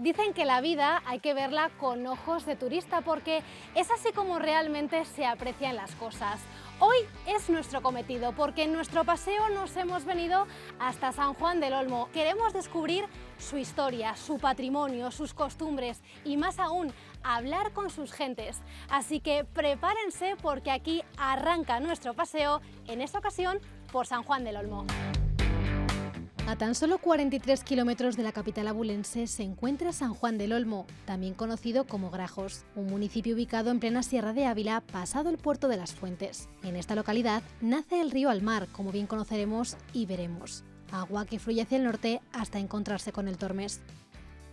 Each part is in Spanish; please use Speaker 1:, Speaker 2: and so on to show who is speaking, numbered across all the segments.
Speaker 1: Dicen que la vida hay que verla con ojos de turista porque es así como realmente se aprecian las cosas. Hoy es nuestro cometido porque en nuestro paseo nos hemos venido hasta San Juan del Olmo. Queremos descubrir su historia, su patrimonio, sus costumbres y más aún, hablar con sus gentes. Así que prepárense porque aquí arranca nuestro paseo, en esta ocasión por San Juan del Olmo. A tan solo 43 kilómetros de la capital abulense se encuentra San Juan del Olmo, también conocido como Grajos, un municipio ubicado en plena Sierra de Ávila, pasado el puerto de las Fuentes. En esta localidad nace el río Almar, como bien conoceremos y veremos, agua que fluye hacia el norte hasta encontrarse con el Tormes.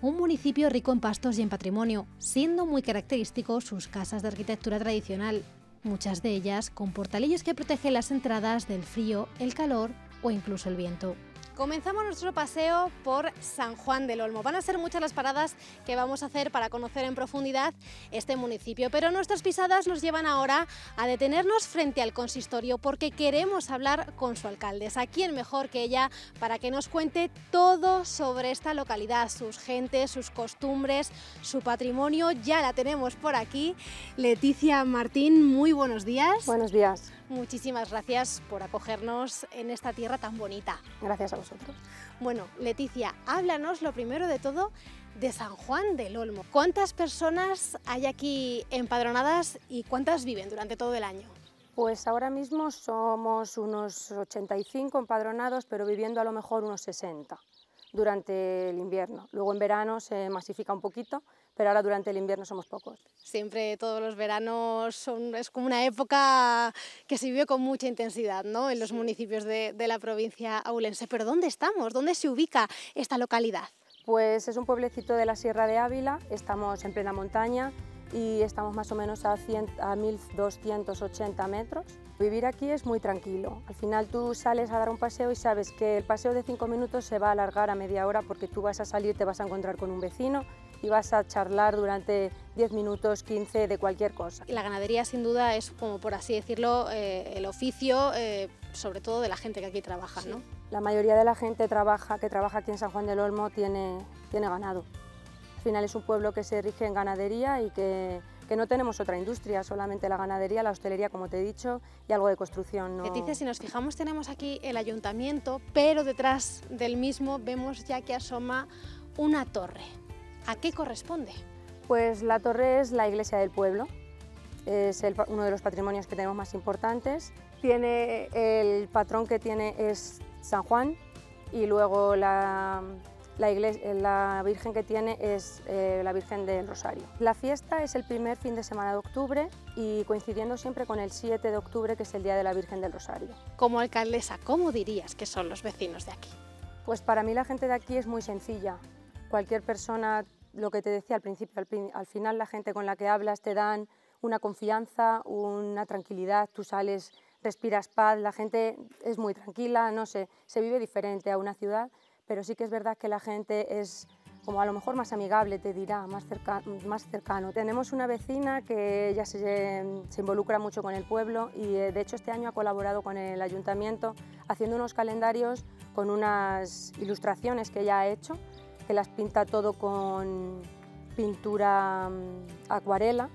Speaker 1: Un municipio rico en pastos y en patrimonio, siendo muy característico sus casas de arquitectura tradicional, muchas de ellas con portalillos que protegen las entradas del frío, el calor o incluso el viento. Comenzamos nuestro paseo por San Juan del Olmo. Van a ser muchas las paradas que vamos a hacer para conocer en profundidad este municipio, pero nuestras pisadas nos llevan ahora a detenernos frente al consistorio porque queremos hablar con su alcalde. ¿A quién mejor que ella para que nos cuente todo sobre esta localidad, sus gentes, sus costumbres, su patrimonio? Ya la tenemos por aquí. Leticia Martín, muy buenos días.
Speaker 2: Buenos días.
Speaker 1: Muchísimas gracias por acogernos en esta tierra tan bonita.
Speaker 2: Gracias a vosotros.
Speaker 1: Bueno, Leticia, háblanos lo primero de todo de San Juan del Olmo. ¿Cuántas personas hay aquí empadronadas y cuántas viven durante todo el año?
Speaker 2: Pues ahora mismo somos unos 85 empadronados, pero viviendo a lo mejor unos 60 durante el invierno. Luego en verano se masifica un poquito, pero ahora durante el invierno somos pocos.
Speaker 1: Siempre todos los veranos es como una época que se vive con mucha intensidad, ¿no? En los municipios de la provincia abulense. ¿Pero dónde estamos? ¿Dónde se ubica esta localidad?
Speaker 2: Pues es un pueblecito de la Sierra de Ávila, estamos en plena montaña y estamos más o menos a 1280 metros. Vivir aquí es muy tranquilo. Al final tú sales a dar un paseo y sabes que el paseo de 5 minutos se va a alargar a media hora porque tú vas a salir, te vas a encontrar con un vecino y vas a charlar durante 10 minutos, 15 de cualquier cosa.
Speaker 1: La ganadería sin duda es, como por así decirlo, el oficio, sobre todo de la gente que aquí trabaja, ¿no?
Speaker 2: La mayoría de la gente que trabaja aquí en San Juan del Olmo tiene ganado. Al final es un pueblo que se rige en ganadería y que no tenemos otra industria, solamente la ganadería, la hostelería, como te he dicho, y algo de construcción. ¿No?
Speaker 1: Leticia, si nos fijamos tenemos aquí el ayuntamiento, pero detrás del mismo vemos ya que asoma una torre. ¿A qué corresponde?
Speaker 2: Pues la torre es la iglesia del pueblo, es uno de los patrimonios que tenemos más importantes. El patrón que tiene es San Juan y luego la Virgen que tiene es la Virgen del Rosario. La fiesta es el primer fin de semana de octubre y coincidiendo siempre con el 7 de octubre, que es el Día de la Virgen del Rosario.
Speaker 1: Como alcaldesa, ¿cómo dirías que son los vecinos de aquí?
Speaker 2: Pues para mí la gente de aquí es muy sencilla. Cualquier persona, lo que te decía al principio, al final la gente con la que hablas te dan una confianza, una tranquilidad, tú sales, respiras paz, la gente es muy tranquila, no sé, se vive diferente a una ciudad, pero sí que es verdad que la gente es como a lo mejor más amigable, te dirá, más cercano. Tenemos una vecina que ya se involucra mucho con el pueblo y de hecho este año ha colaborado con el ayuntamiento haciendo unos calendarios con unas ilustraciones que ella ha hecho, que las pinta todo con pintura acuarela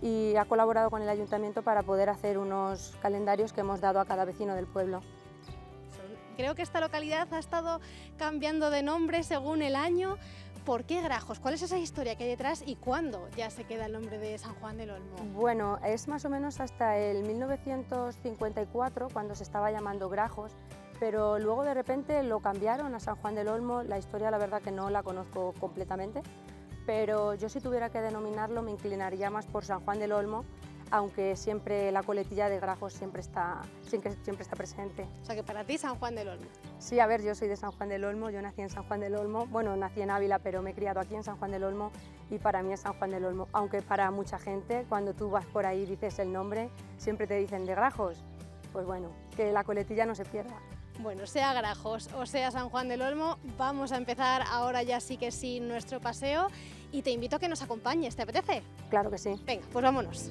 Speaker 2: y ha colaborado con el ayuntamiento para poder hacer unos calendarios que hemos dado a cada vecino del pueblo.
Speaker 1: Creo que esta localidad ha estado cambiando de nombre según el año. ¿Por qué Grajos? ¿Cuál es esa historia que hay detrás y cuándo ya se queda el nombre de San Juan del Olmo?
Speaker 2: Bueno, es más o menos hasta el 1954 cuando se estaba llamando Grajos, pero luego de repente lo cambiaron a San Juan del Olmo. La historia la verdad que no la conozco completamente, pero yo si tuviera que denominarlo me inclinaría más por San Juan del Olmo, aunque siempre la coletilla de Grajos siempre está presente.
Speaker 1: O sea que para ti San Juan del Olmo.
Speaker 2: Sí, a ver, yo soy de San Juan del Olmo, yo nací en San Juan del Olmo, bueno, nací en Ávila, pero me he criado aquí en San Juan del Olmo y para mí es San Juan del Olmo, aunque para mucha gente, cuando tú vas por ahí y dices el nombre, siempre te dicen de Grajos, pues bueno, que la coletilla no se pierda.
Speaker 1: Bueno, sea Grajos o sea San Juan del Olmo, vamos a empezar ahora ya sí que sí nuestro paseo y te invito a que nos acompañes, ¿te apetece?
Speaker 2: Claro que sí.
Speaker 1: Venga, pues vámonos.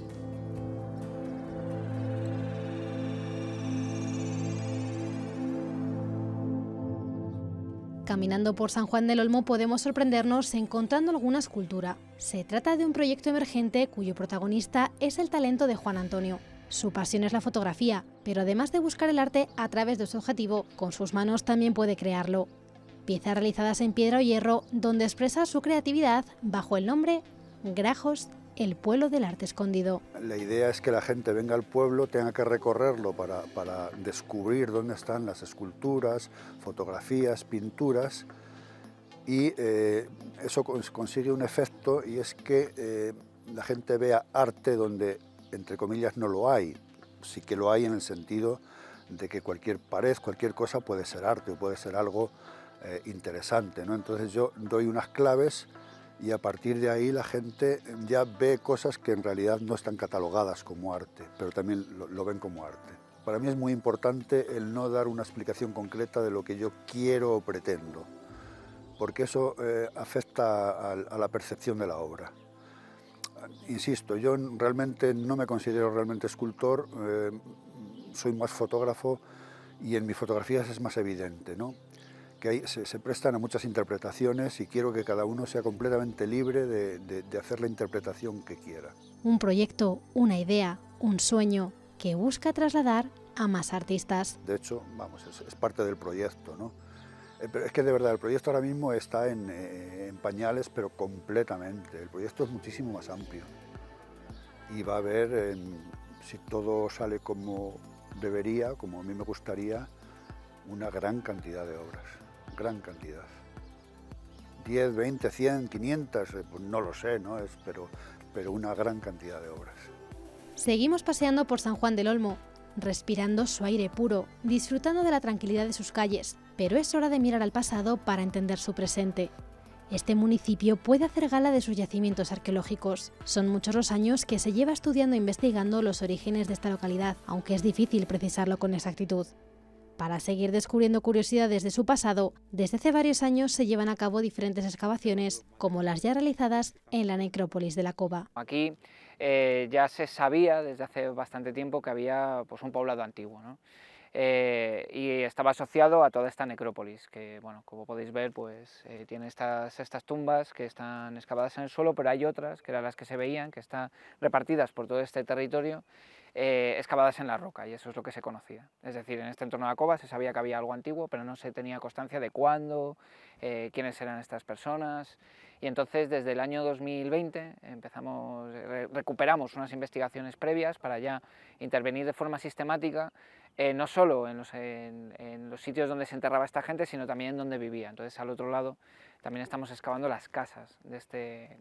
Speaker 1: Caminando por San Juan del Olmo podemos sorprendernos encontrando alguna escultura. Se trata de un proyecto emergente cuyo protagonista es el talento de Juan Antonio. Su pasión es la fotografía, pero además de buscar el arte a través de su objetivo, con sus manos también puede crearlo. Piezas realizadas en piedra o hierro donde expresa su creatividad bajo el nombre Grajos, el pueblo del arte escondido.
Speaker 3: La idea es que la gente venga al pueblo, tenga que recorrerlo para descubrir dónde están las esculturas, fotografías, pinturas, y eso consigue un efecto, y es que la gente vea arte donde, entre comillas, no lo hay. Sí que lo hay en el sentido de que cualquier pared, cualquier cosa puede ser arte o puede ser algo interesante, ¿no? Entonces yo doy unas claves y a partir de ahí la gente ya ve cosas que en realidad no están catalogadas como arte, pero también lo ven como arte. Para mí es muy importante el no dar una explicación concreta de lo que yo quiero o pretendo, porque eso afecta a la percepción de la obra. Insisto, yo realmente no me considero realmente escultor, soy más fotógrafo y en mis fotografías es más evidente, ¿no? Que ahí se prestan a muchas interpretaciones y quiero que cada uno sea completamente libre de hacer la interpretación que quiera.
Speaker 1: Un proyecto, una idea, un sueño que busca trasladar a más artistas.
Speaker 3: De hecho, vamos, es parte del proyecto, ¿no? Pero es que de verdad el proyecto ahora mismo está en pañales, pero completamente. El proyecto es muchísimo más amplio y va a haber, si todo sale como debería, como a mí me gustaría, una gran cantidad de obras. Gran cantidad. 10, 20, 100, 500, pues no lo sé, ¿no? Pero una gran cantidad de obras.
Speaker 1: Seguimos paseando por San Juan del Olmo, respirando su aire puro, disfrutando de la tranquilidad de sus calles, pero es hora de mirar al pasado para entender su presente. Este municipio puede hacer gala de sus yacimientos arqueológicos. Son muchos los años que se lleva estudiando e investigando los orígenes de esta localidad, aunque es difícil precisarlo con exactitud. Para seguir descubriendo curiosidades de su pasado, desde hace varios años se llevan a cabo diferentes excavaciones, como las ya realizadas en la necrópolis de la Cova.
Speaker 4: Aquí ya se sabía desde hace bastante tiempo que había pues, un poblado antiguo, ¿no? Y estaba asociado a toda esta necrópolis, que bueno, como podéis ver, pues tiene estas tumbas que están excavadas en el suelo, pero hay otras, que eran las que se veían, que están repartidas por todo este territorio, excavadas en la roca, y eso es lo que se conocía. Es decir, en este entorno de la cova se sabía que había algo antiguo, pero no se tenía constancia de cuándo, quiénes eran estas personas, y entonces desde el año 2020 recuperamos unas investigaciones previas para ya intervenir de forma sistemática, no solo en los sitios donde se enterraba esta gente, sino también donde vivía. Entonces al otro lado también estamos excavando las casas de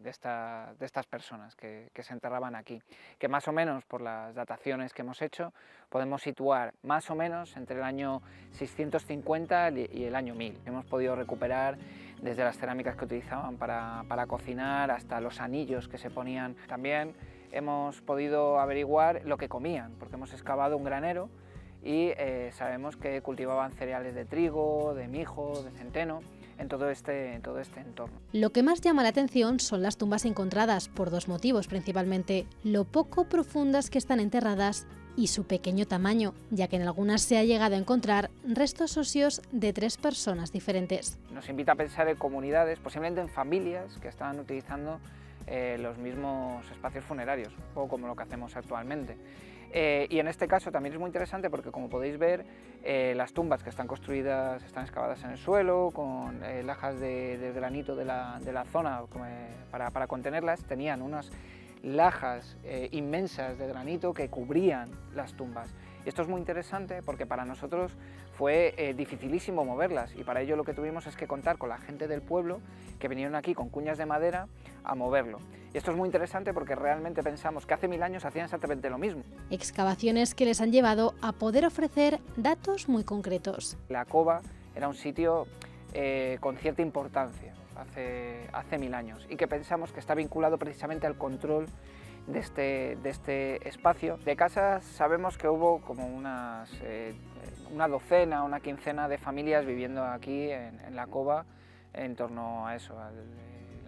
Speaker 4: estas personas que se enterraban aquí, que más o menos por las dataciones que hemos hecho podemos situar más o menos entre el año 650 y el año 1000. Hemos podido recuperar desde las cerámicas que utilizaban para cocinar hasta los anillos que se ponían. También hemos podido averiguar lo que comían, porque hemos excavado un granero y sabemos que cultivaban cereales de trigo, de mijo, de centeno, en todo este entorno.
Speaker 1: Lo que más llama la atención son las tumbas encontradas, por dos motivos principalmente: lo poco profundas que están enterradas y su pequeño tamaño, ya que en algunas se ha llegado a encontrar restos óseos de 3 personas diferentes.
Speaker 4: Nos invita a pensar en comunidades, posiblemente en familias que estaban utilizando los mismos espacios funerarios, un poco como lo que hacemos actualmente. Y en este caso también es muy interesante porque, como podéis ver, las tumbas que están construidas están excavadas en el suelo con lajas del granito de la zona para contenerlas. Tenían unas lajas inmensas de granito que cubrían las tumbas. Y esto es muy interesante porque para nosotros fue dificilísimo moverlas, y para ello lo que tuvimos es que contar con la gente del pueblo que vinieron aquí con cuñas de madera a moverlo. Y esto es muy interesante porque realmente pensamos que hace 1000 años hacían exactamente lo mismo.
Speaker 1: Excavaciones que les han llevado a poder ofrecer datos muy concretos.
Speaker 4: La cova era un sitio con cierta importancia hace 1000 años, y que pensamos que está vinculado precisamente al control de este espacio. De casas sabemos que hubo como una docena, una quincena de familias viviendo aquí en la cova en torno a eso, al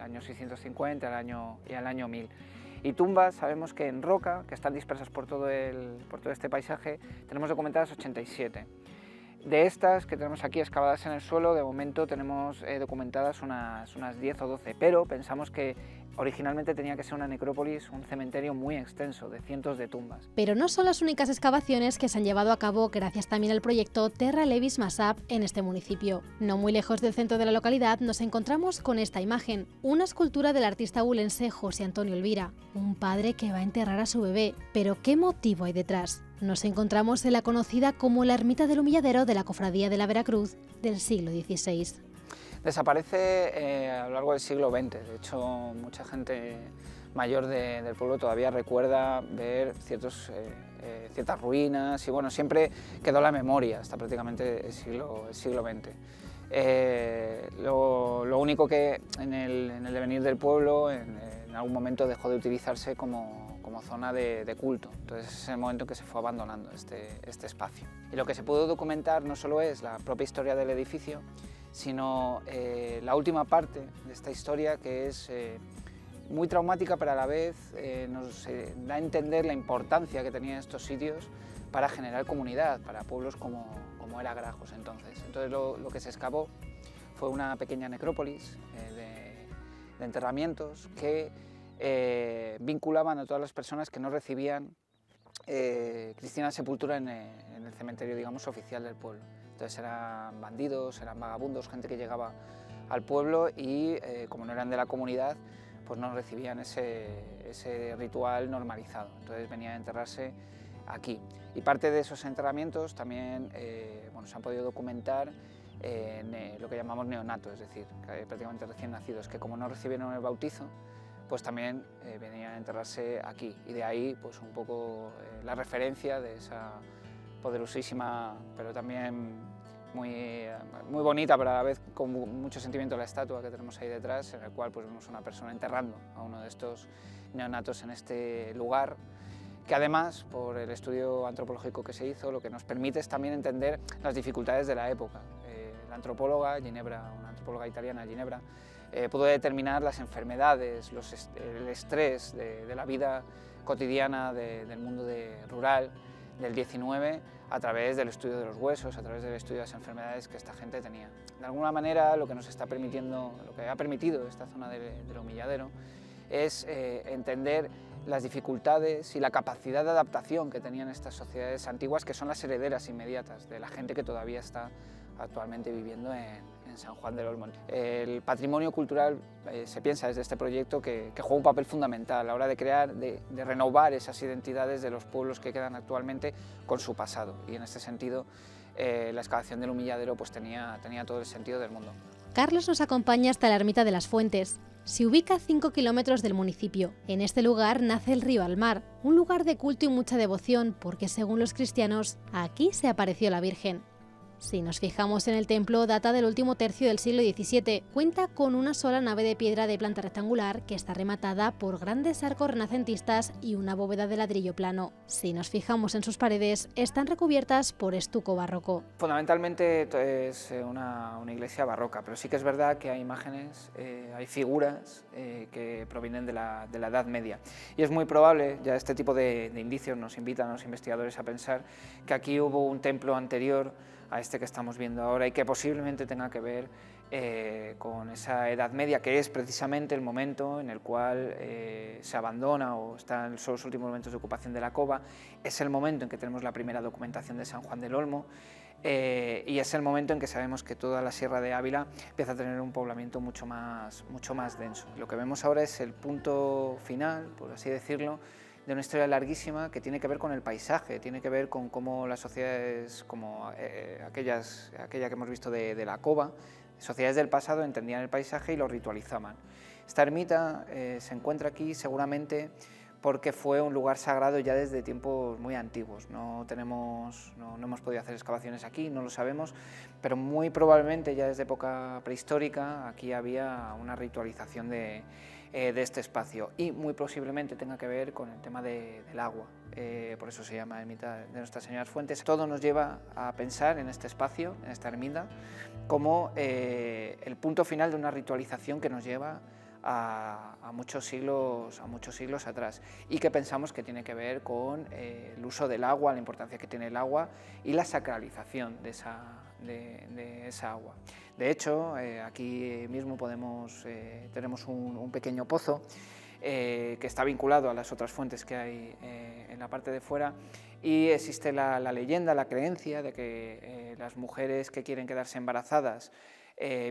Speaker 4: año 650 y al año 1000. Y tumbas sabemos que en roca, que están dispersas por todo este paisaje, tenemos documentadas 87. De estas que tenemos aquí excavadas en el suelo, de momento tenemos documentadas unas 10 o 12, pero pensamos que originalmente tenía que ser una necrópolis, un cementerio muy extenso, de cientos de tumbas.
Speaker 1: Pero no son las únicas excavaciones que se han llevado a cabo gracias también al proyecto Terra Levis Massap en este municipio. No muy lejos del centro de la localidad nos encontramos con esta imagen, una escultura del artista abulense José Antonio Elvira, un padre que va a enterrar a su bebé. ¿Pero qué motivo hay detrás? Nos encontramos en la conocida como la Ermita del Humilladero de la Cofradía de la Veracruz del siglo XVI.
Speaker 4: Desaparece a lo largo del siglo XX, de hecho mucha gente mayor del pueblo todavía recuerda ver ciertas ruinas y bueno, siempre quedó la memoria hasta prácticamente el siglo XX. Lo único que en el devenir del pueblo en algún momento dejó de utilizarse como zona de culto, entonces es el momento en que se fue abandonando este espacio. Y lo que se pudo documentar no solo es la propia historia del edificio, sino la última parte de esta historia, que es muy traumática, pero a la vez nos da a entender la importancia que tenían estos sitios para generar comunidad, para pueblos como era Grajos entonces. Entonces lo que se excavó fue una pequeña necrópolis de enterramientos que vinculaban a todas las personas que no recibían cristiana sepultura en el cementerio, digamos, oficial del pueblo. Entonces eran bandidos, eran vagabundos, gente que llegaba al pueblo y como no eran de la comunidad, pues no recibían ese ritual normalizado. Entonces venía a enterrarse aquí. Y parte de esos enterramientos también bueno, se han podido documentar en lo que llamamos neonatos, es decir, prácticamente recién nacidos, que como no recibieron el bautizo, pues también venían a enterrarse aquí. Y de ahí pues un poco la referencia de esa poderosísima, pero también muy bonita, pero a la vez con mucho sentimiento, la estatua que tenemos ahí detrás, en el cual pues vemos a una persona enterrando a uno de estos neonatos en este lugar, que además, por el estudio antropológico que se hizo, lo que nos permite es también entender las dificultades de la época. La antropóloga Ginebra, una antropóloga italiana, Ginebra, pudo determinar las enfermedades, el estrés de la vida cotidiana del mundo rural del 19 a través del estudio de los huesos, a través del estudio de las enfermedades que esta gente tenía. De alguna manera lo que nos está permitiendo, lo que ha permitido esta zona del Humilladero es entender las dificultades y la capacidad de adaptación que tenían estas sociedades antiguas, que son las herederas inmediatas de la gente que todavía está actualmente viviendo en San Juan del Olmo. El patrimonio cultural se piensa desde este proyecto que juega un papel fundamental a la hora de crear, de renovar esas identidades de los pueblos que quedan actualmente con su pasado, y en este sentido la excavación del Humilladero pues tenía todo el sentido del mundo.
Speaker 1: Carlos nos acompaña hasta la Ermita de las Fuentes. Se ubica a 5 kilómetros del municipio. En este lugar nace el río Almar, un lugar de culto y mucha devoción porque, según los cristianos, aquí se apareció la Virgen. Si nos fijamos en el templo, data del último tercio del siglo XVII. Cuenta con una sola nave de piedra de planta rectangular que está rematada por grandes arcos renacentistas y una bóveda de ladrillo plano. Si nos fijamos en sus paredes, están recubiertas por estuco barroco.
Speaker 4: Fundamentalmente es una iglesia barroca, pero sí que es verdad que hay imágenes, hay figuras que provienen de la Edad Media. Y es muy probable, ya este tipo de indicios nos invitan a los investigadores a pensar que aquí hubo un templo anterior a este que estamos viendo ahora y que posiblemente tenga que ver con esa Edad Media, que es precisamente el momento en el cual se abandona o están los últimos momentos de ocupación de la cova. Es el momento en que tenemos la primera documentación de San Juan del Olmo y es el momento en que sabemos que toda la Sierra de Ávila empieza a tener un poblamiento mucho más denso. Lo que vemos ahora es el punto final, por así decirlo, de una historia larguísima que tiene que ver con el paisaje, tiene que ver con cómo las sociedades, como aquella que hemos visto de la cova, sociedades del pasado entendían el paisaje y lo ritualizaban. Esta ermita se encuentra aquí seguramente porque fue un lugar sagrado ya desde tiempos muy antiguos. No hemos podido hacer excavaciones aquí, no lo sabemos, pero muy probablemente ya desde época prehistórica aquí había una ritualización de este espacio y muy posiblemente tenga que ver con el tema del agua, por eso se llama Ermita de Nuestra Señora de las Fuentes. Todo nos lleva a pensar en este espacio, en esta ermita, como el punto final de una ritualización que nos lleva a muchos siglos atrás, y que pensamos que tiene que ver con el uso del agua, la importancia que tiene el agua y la sacralización de esa agua. De hecho, aquí mismo tenemos un pequeño pozo que está vinculado a las otras fuentes que hay en la parte de fuera, y existe la leyenda, la creencia de que las mujeres que quieren quedarse embarazadas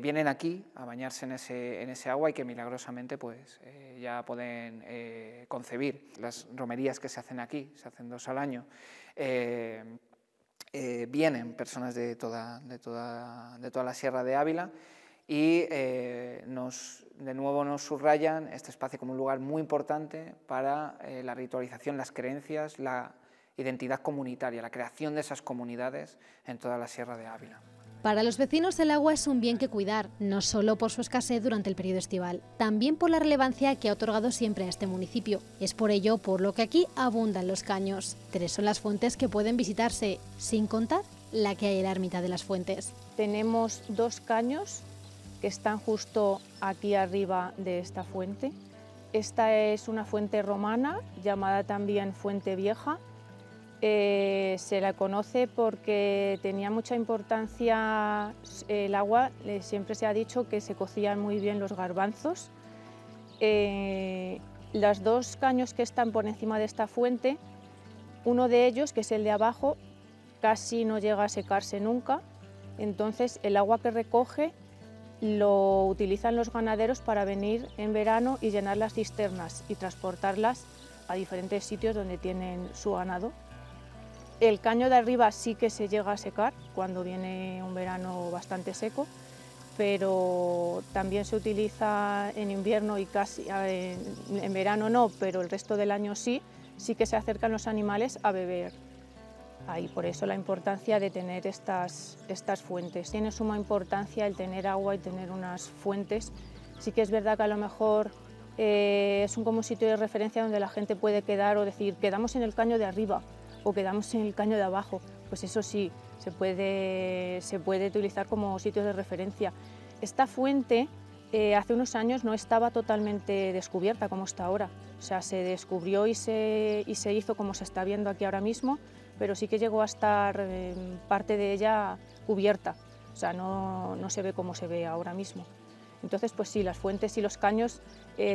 Speaker 4: vienen aquí a bañarse en ese agua, y que milagrosamente pues, ya pueden concebir. Las romerías que se hacen aquí, se hacen 2 al año, vienen personas de toda la Sierra de Ávila, y de nuevo nos subrayan este espacio como un lugar muy importante para la ritualización, las creencias, la identidad comunitaria, la creación de esas comunidades en toda la Sierra de Ávila.
Speaker 1: Para los vecinos el agua es un bien que cuidar, no solo por su escasez durante el periodo estival, también por la relevancia que ha otorgado siempre a este municipio. Es por ello por lo que aquí abundan los caños. 3 son las fuentes que pueden visitarse, sin contar la que hay en la ermita de las Fuentes.
Speaker 2: Tenemos 2 caños que están justo aquí arriba de esta fuente. Esta es una fuente romana, llamada también Fuente Vieja. Se la conoce porque tenía mucha importancia el agua, siempre se ha dicho que se cocían muy bien los garbanzos. Los 2 caños que están por encima de esta fuente, uno de ellos, que es el de abajo, casi no llega a secarse nunca, entonces el agua que recoge lo utilizan los ganaderos para venir en verano y llenar las cisternas y transportarlas a diferentes sitios donde tienen su ganado. El caño de arriba sí que se llega a secar cuando viene un verano bastante seco, pero también se utiliza en invierno y casi en verano no, pero el resto del año sí que se acercan los animales a beber ahí. Por eso la importancia de tener estas fuentes. Tiene suma importancia el tener agua y tener unas fuentes. Sí que es verdad que a lo mejor es como un sitio de referencia donde la gente puede quedar o decir, quedamos en el caño de arriba o quedamos en el caño de abajo. Pues eso sí, se puede utilizar como sitios de referencia. Esta fuente hace unos años no estaba totalmente descubierta como está ahora. O sea, se descubrió y se hizo como se está viendo aquí ahora mismo, pero sí que llegó a estar parte de ella cubierta. O sea, no se ve como se ve ahora mismo. Entonces, pues sí, las fuentes y los caños,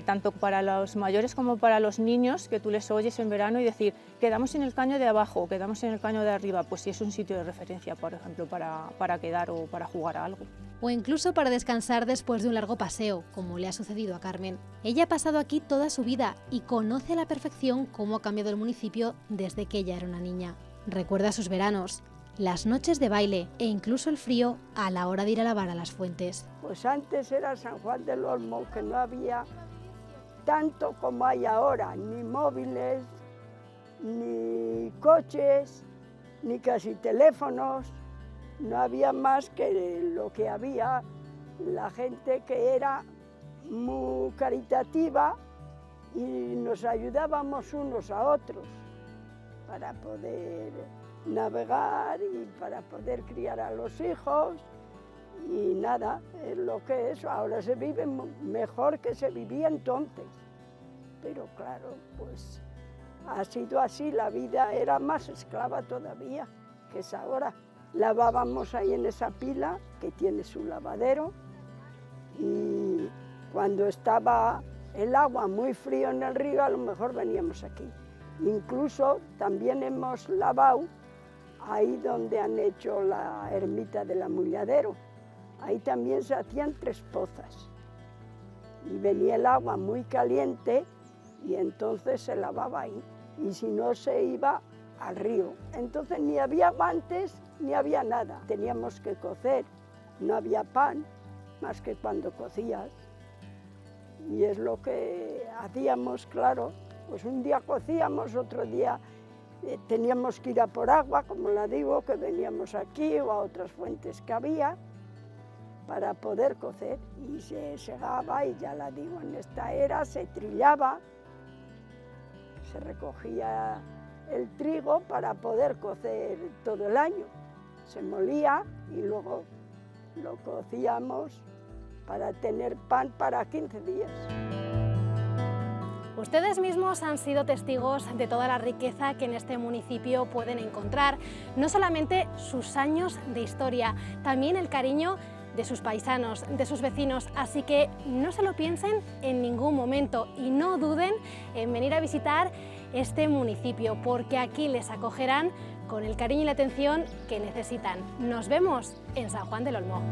Speaker 2: tanto para los mayores como para los niños, que tú les oyes en verano y decir, quedamos en el caño de abajo o quedamos en el caño de arriba, pues sí es un sitio de referencia, por ejemplo, para quedar o para jugar a algo.
Speaker 1: O incluso para descansar después de un largo paseo, como le ha sucedido a Carmen. Ella ha pasado aquí toda su vida y conoce a la perfección cómo ha cambiado el municipio desde que ella era una niña. Recuerda sus veranos, las noches de baile e incluso el frío a la hora de ir a lavar a las fuentes.
Speaker 5: Pues antes era San Juan del Olmo, que no había tanto como hay ahora, ni móviles, ni coches, ni casi teléfonos. No había más que lo que había, la gente que era muy caritativa y nos ayudábamos unos a otros para poder navegar y para poder criar a los hijos, y nada, es lo que es. Ahora se vive mejor que se vivía entonces, pero claro, pues ha sido así, la vida era más esclava todavía que es ahora. Lavábamos ahí en esa pila que tiene su lavadero, y cuando estaba el agua muy frío en el río, a lo mejor veníamos aquí. Incluso también hemos lavado ahí donde han hecho la ermita del Amulladero. Ahí también se hacían 3 pozas y venía el agua muy caliente y entonces se lavaba ahí, y si no se iba al río. Entonces ni había guantes ni había nada, teníamos que cocer, no había pan más que cuando cocías, y es lo que hacíamos, claro. Pues un día cocíamos, otro día teníamos que ir a por agua, como la digo, que veníamos aquí o a otras fuentes que había para poder cocer, y se segaba, y ya la digo, en esta era se trillaba, se recogía el trigo para poder cocer todo el año, se molía y luego lo cocíamos para tener pan para 15 días.
Speaker 1: Ustedes mismos han sido testigos de toda la riqueza que en este municipio pueden encontrar, no solamente sus años de historia, también el cariño de sus paisanos, de sus vecinos, así que no se lo piensen en ningún momento y no duden en venir a visitar este municipio, porque aquí les acogerán con el cariño y la atención que necesitan. Nos vemos en San Juan del Olmo.